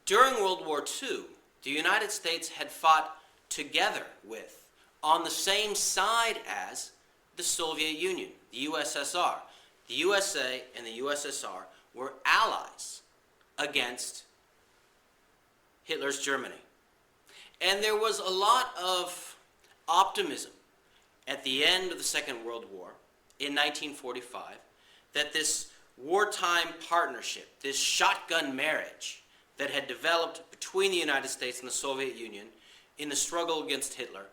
During World War II, the United States had fought together with, on the same side as, the Soviet Union, the USSR. The USA and the USSR were allies against Hitler's Germany. And there was a lot of optimism at the end of the Second World War in 1945 that this wartime partnership, this shotgun marriage that had developed between the United States and the Soviet Union in the struggle against Hitler,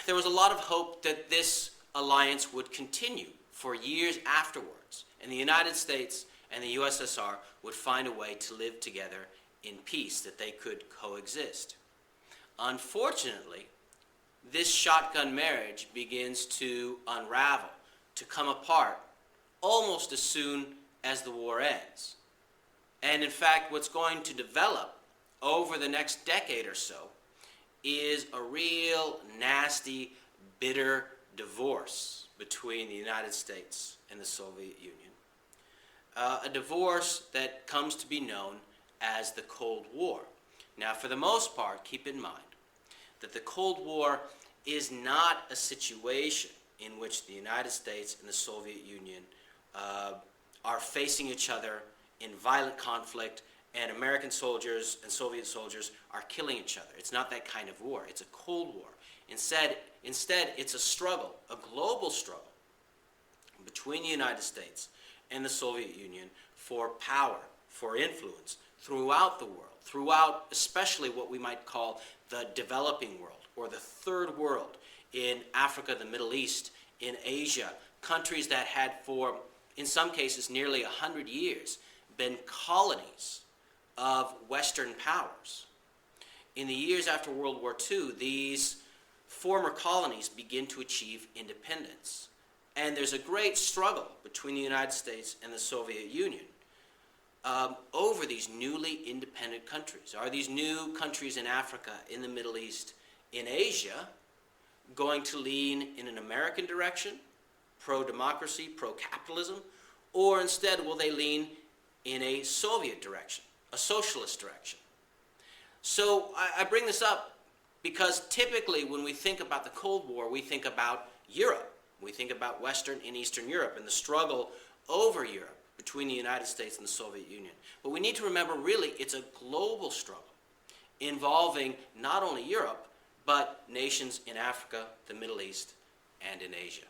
there was a lot of hope that this alliance would continue for years afterwards, and the United States and the USSR would find a way to live together in peace, that they could coexist. Unfortunately, this shotgun marriage begins to unravel, to come apart, almost as soon as the war ends. And in fact, what's going to develop over the next decade or so is a real nasty, bitter divorce between the United States and the Soviet Union. A divorce that comes to be known as the Cold War. Now, for the most part, keep in mind that the Cold War is not a situation in which the United States and the Soviet Union are facing each other in violent conflict, and American soldiers and Soviet soldiers are killing each other. It's not that kind of war. It's a Cold War. Instead, it's a struggle, a global struggle between the United States and the Soviet Union for power, for influence throughout the world, throughout especially what we might call the developing world or the third world, in Africa, the Middle East, in Asia, countries that had for, in some cases, nearly 100 years been colonies of Western powers. In the years after World War II, these former colonies begin to achieve independence. And there's a great struggle between the United States and the Soviet Union over these newly independent countries. Are these new countries in Africa, in the Middle East, in Asia, going to lean in an American direction, pro-democracy, pro-capitalism, or instead will they lean in a Soviet direction, a socialist direction? So I bring this up because typically when we think about the Cold War, we think about Europe. We think about Western and Eastern Europe and the struggle over Europe between the United States and the Soviet Union. But we need to remember, really, it's a global struggle involving not only Europe, but nations in Africa, the Middle East, and in Asia.